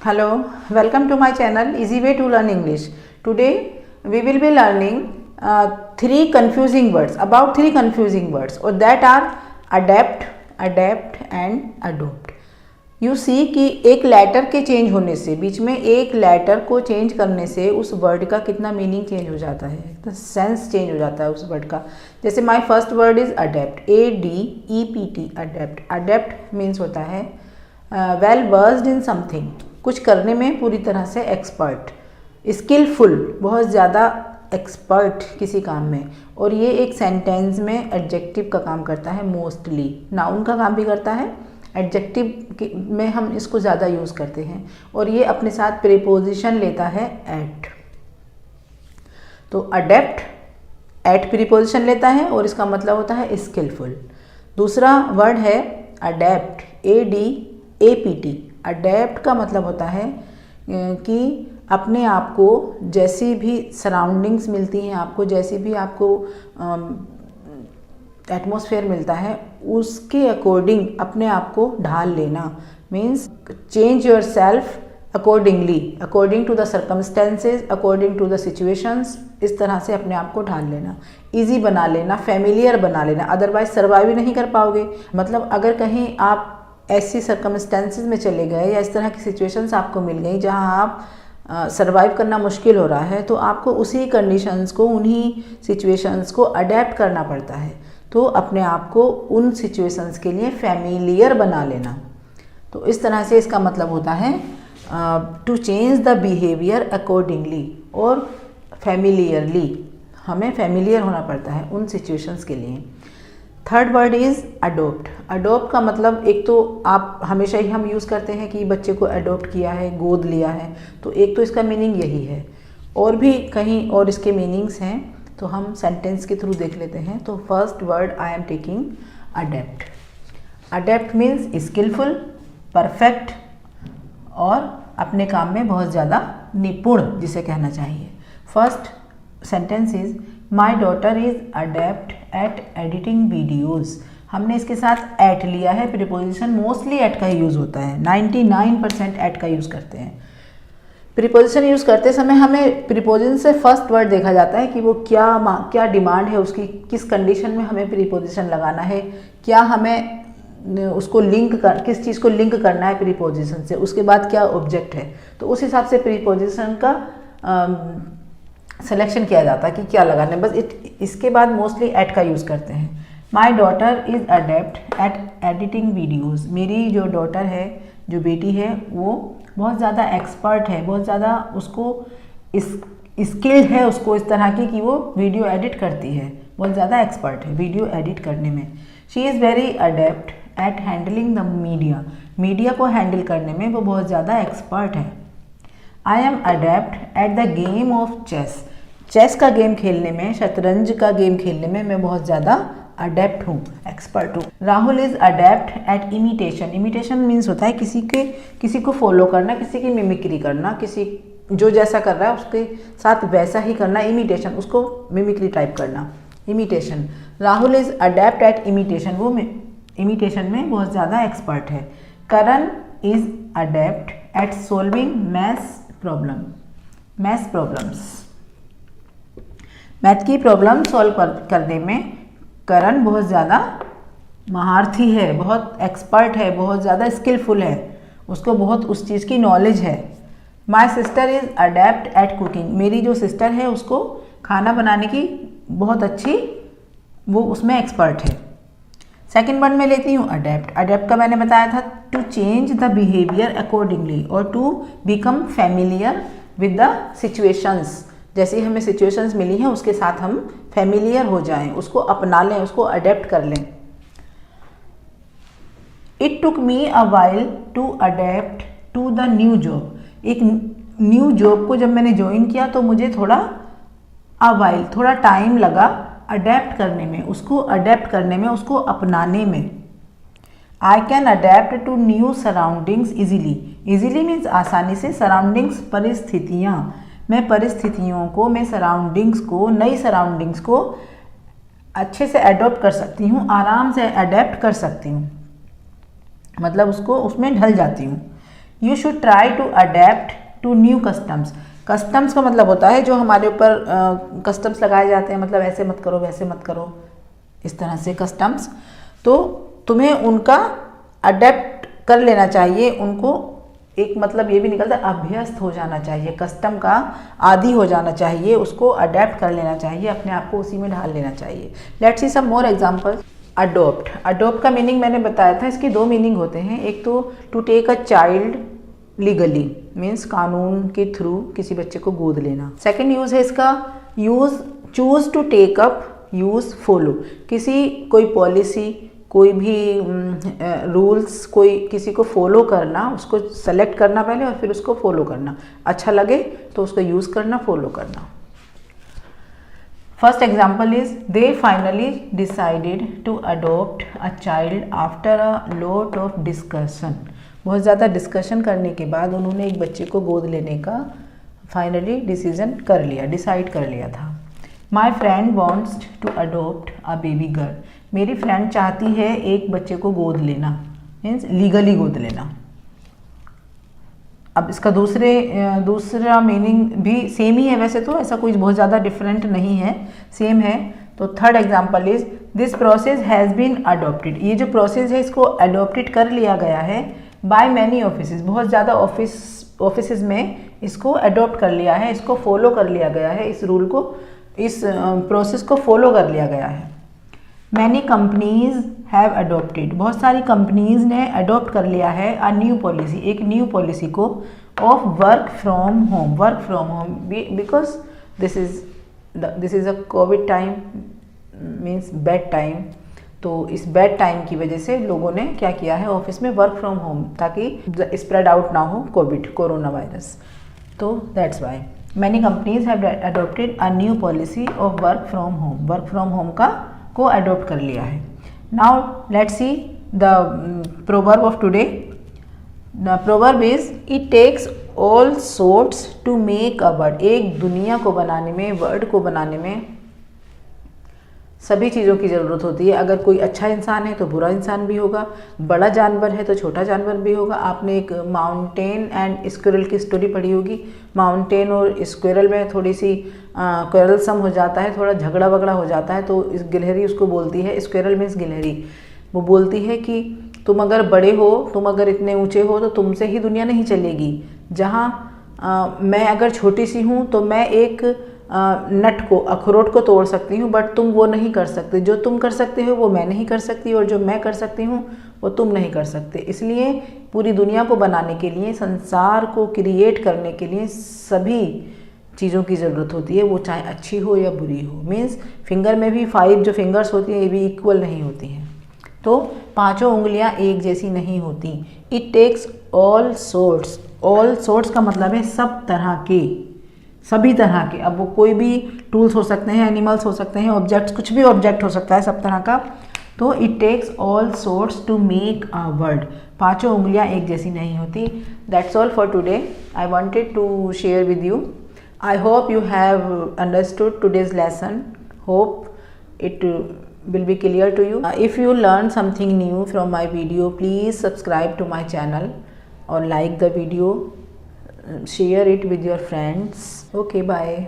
Hello, welcome to my channel Easy Way to Learn English. Today we will be learning three confusing words, about three confusing words, or that are adapt, adapt and adopt. You see कि एक letter के change होने से, बीच में एक letter को change करने से उस वर्ड का कितना मीनिंग चेंज हो जाता है, तो सेंस चेंज हो जाता है उस वर्ड का. जैसे my first word is adapt, ADEPT, adapt. Adept means होता है वेल वर्स्ड इन समथिंग, कुछ करने में पूरी तरह से एक्सपर्ट, स्किलफुल, बहुत ज़्यादा एक्सपर्ट किसी काम में. और ये एक सेंटेंस में एडजेक्टिव का काम करता है, मोस्टली नाउन का काम भी करता है, एडजेक्टिव में हम इसको ज़्यादा यूज़ करते हैं. और ये अपने साथ प्रीपोजिशन लेता है एट. तो अडेप्ट एट प्रीपोजिशन लेता है और इसका मतलब होता है स्किलफुल. दूसरा वर्ड है अडेप्ट, ADAPT. अडेप्ट का मतलब होता है कि अपने आप को जैसी भी सराउंडिंग्स मिलती हैं, आपको जैसी भी आपको एटमॉस्फेयर मिलता है, उसके अकॉर्डिंग अपने आप को ढाल लेना. Means change yourself accordingly, according to the circumstances, according to the situations. इस तरह से अपने आप को ढाल लेना, ईजी बना लेना, फेमिलियर बना लेना. अदरवाइज सर्वाइव ही नहीं कर पाओगे. मतलब अगर कहीं आप ऐसी सर्कमस्टेंसेज में चले गए या इस तरह की सिचुएशंस आपको मिल गई जहां आप सर्वाइव करना मुश्किल हो रहा है, तो आपको उसी कंडीशंस को, उन्हीं सिचुएशंस को अडेप्ट करना पड़ता है. तो अपने आप को उन सिचुएशंस के लिए फैमिलियर बना लेना. तो इस तरह से इसका मतलब होता है to change the behaviour accordingly और फैमिलियरली. हमें फैमिलियर होना पड़ता है उन सिचुएशंस के लिए. Third word is adopt. Adopt का मतलब, एक तो आप हमेशा ही हम यूज़ करते हैं कि बच्चे को अडोप्ट किया है, गोद लिया है. तो एक तो इसका मीनिंग यही है. और भी कहीं और इसके मीनिंग्स हैं, तो हम सेंटेंस के थ्रू देख लेते हैं. तो first word I am taking adept. Adept means skilful, perfect और अपने काम में बहुत ज़्यादा निपुण, जिसे कहना चाहिए. First sentence is my daughter is adept at editing videos. हमने इसके साथ एट लिया है प्रीपोजिशन. मोस्टली एट का ही यूज़ होता है, 99% एट का यूज़ करते हैं. प्रीपोजिशन यूज़ करते समय हमें प्रीपोजिशन से फर्स्ट वर्ड देखा जाता है कि वो क्या डिमांड है उसकी, किस कंडीशन में हमें प्रीपोजिशन लगाना है, क्या हमें उसको किस चीज़ को लिंक करना है प्रीपोजिशन से, उसके बाद क्या ऑब्जेक्ट है. तो उस हिसाब से प्रीपोजिशन का सिलेक्शन किया जाता है कि क्या लगाना है. बस इसके बाद मोस्टली एट का यूज़ करते हैं. My daughter is adept at editing videos. मेरी जो डॉटर है, जो बेटी है, वो बहुत ज़्यादा एक्सपर्ट है, बहुत ज़्यादा उसको स्किल्ड है उसको इस तरह की कि वो वीडियो एडिट करती है, बहुत ज़्यादा एक्सपर्ट है वीडियो एडिट करने में. She is very adept at handling the media. Media को हैंडल करने में वो बहुत ज़्यादा एक्सपर्ट है. I am adept at the game of chess. Chess का गेम खेलने में, शतरंज का गेम खेलने में मैं बहुत ज़्यादा अडेप्ट हूँ, एक्सपर्ट हूँ. Rahul is adept at imitation. Imitation means होता है किसी को फॉलो करना, किसी की मिमिक्री करना, किसी जो जैसा कर रहा है उसके साथ वैसा ही करना. इमिटेशन, उसको मिमिक्री टाइप करना, imitation. Rahul is adept at imitation. वो इमिटेशन में बहुत ज़्यादा एक्सपर्ट है. Karan is adept at solving maths problems. Math की प्रॉब्लम सॉल्व करने में करण बहुत ज़्यादा महारथी है, बहुत एक्सपर्ट है, बहुत ज़्यादा स्किलफुल है, उसको बहुत उस चीज़ की नॉलेज है. My sister is adept at cooking. मेरी जो सिस्टर है उसको खाना बनाने की बहुत अच्छी, वो उसमें एक्सपर्ट है. सेकेंड वर्ड में लेती हूँ अडेप्ट. अडेप्ट का मैंने बताया था to change the behaviour accordingly और to become familiar with the situations. जैसे हमें सिचुएशंस मिली हैं उसके साथ हम फैमिलियर हो जाएं, उसको अपना लें, उसको अडेप्ट कर लें. It took me a while to adept to the new job. एक न्यू जॉब को जब मैंने ज्वाइन किया तो मुझे थोड़ा टाइम लगा अडेप्ट करने में, उसको अपनाने में. I can adept to new surroundings easily. Easily means आसानी से, सराउंडिंग्स परिस्थितियाँ. मैं परिस्थितियों को, मैं सराउंडिंग्स को, नई सराउंडिंग्स को अच्छे से अडॉप्ट कर सकती हूँ, आराम से अडेप्ट कर सकती हूँ, मतलब उसमें ढल जाती हूँ. You should try to adept to new customs. Customs का मतलब होता है जो हमारे ऊपर कस्टम्स लगाए जाते हैं, मतलब ऐसे मत करो वैसे मत करो, इस तरह से कस्टम्स। तो तुम्हें उनका अडेप्ट कर लेना चाहिए, उनको एक मतलब ये भी निकलता है अभ्यस्त हो जाना चाहिए, कस्टम का आदी हो जाना चाहिए, उसको अडेप्ट कर लेना चाहिए, अपने आप को उसी में ढाल लेना चाहिए। Let's see some more examples. Adopt, adopt का मीनिंग मैंने बताया था, इसके दो मीनिंग होते हैं। एक तो to take a child legally, means कानून के थ्रू किसी बच्चे को गोद लेना। सेकेंड यूज है इसका use choose to take up, use follow, किसी कोई पॉलिसी, कोई भी रूल्स, कोई किसी को फॉलो करना, उसको सेलेक्ट करना पहले और फिर उसको फॉलो करना, अच्छा लगे तो उसको यूज़ करना, फॉलो करना। First example is they finally decided to adopt a child after a lot of discussion. बहुत ज़्यादा डिस्कशन करने के बाद उन्होंने एक बच्चे को गोद लेने का फाइनली डिसीजन कर लिया, डिसाइड कर लिया था। My friend wants to adopt a baby girl, मेरी फ्रेंड चाहती है एक बच्चे को गोद लेना, मीन्स लीगली गोद लेना। अब इसका दूसरा मीनिंग भी सेम ही है वैसे तो, ऐसा कुछ बहुत ज़्यादा डिफरेंट नहीं है, सेम है। तो third example is this process has been adopted, ये जो प्रोसेस है इसको अडोप्टेड कर लिया गया है बाय मैनी ऑफिसेज, बहुत ज़्यादा ऑफिसेज में इसको अडोप्ट कर लिया है, इसको फॉलो कर लिया गया है, इस रूल को, इस प्रोसेस को फॉलो कर लिया गया है। मैनी कंपनीज हैव अडोप्टेड, बहुत सारी कंपनीज ने अडोप्ट कर लिया है अ न्यू पॉलिसी, एक न्यू पॉलिसी को, of work from home, work from home, because this is a Covid time, means bad time. तो इस बैड टाइम की वजह से लोगों ने क्या किया है ऑफिस में वर्क फ्रॉम होम, ताकि स्प्रेड आउट ना हो कोरोना वायरस। तो that's why many companies have adopted a new policy of work from home, work from home को अडोप्ट कर लिया है। Now let's see the proverb of today. The proverb is it takes all sorts to make a world, एक दुनिया को बनाने में, word को बनाने में सभी चीज़ों की ज़रूरत होती है। अगर कोई अच्छा इंसान है तो बुरा इंसान भी होगा, बड़ा जानवर है तो छोटा जानवर भी होगा। आपने एक माउंटेन एंड स्क्विरल की स्टोरी पढ़ी होगी, माउंटेन और स्क्विरल में थोड़ी सी क्वेरलसम हो जाता है, थोड़ा झगड़ा वगड़ा हो जाता है, तो इस गिलहरी उसको बोलती है, स्क्विरल मीन्स गिलहरी, वो बोलती है कि तुम अगर बड़े हो, तुम अगर इतने ऊँचे हो तो तुमसे ही दुनिया नहीं चलेगी। जहाँ मैं अगर छोटी सी हूँ तो मैं एक नट को, अखरोट को तोड़ सकती हूँ, बट तुम वो नहीं कर सकते। जो तुम कर सकते हो वो मैं नहीं कर सकती, और जो मैं कर सकती हूँ वो तुम नहीं कर सकते। इसलिए पूरी दुनिया को बनाने के लिए, संसार को क्रिएट करने के लिए सभी चीज़ों की ज़रूरत होती है, वो चाहे अच्छी हो या बुरी हो। मीन्स फिंगर में भी 5 जो फिंगर्स होती हैं ये भी इक्वल नहीं होती हैं, तो पांचों उंगलियां एक जैसी नहीं होती। It takes all sorts, all sorts का मतलब है सब तरह के, सभी तरह के। अब वो कोई भी टूल्स हो सकते हैं, एनिमल्स हो सकते हैं, ऑब्जेक्ट्स, कुछ भी ऑब्जेक्ट हो सकता है सब तरह का। तो it takes all sorts to make a world, पांचों उंगलियां एक जैसी नहीं होती। That's all for today, I wanted to share with you. I hope you have understood today's lesson. Hope it will be clear to you. If you learn something new from my video, please subscribe to my channel or like the video, share it with your friends. Okay, bye.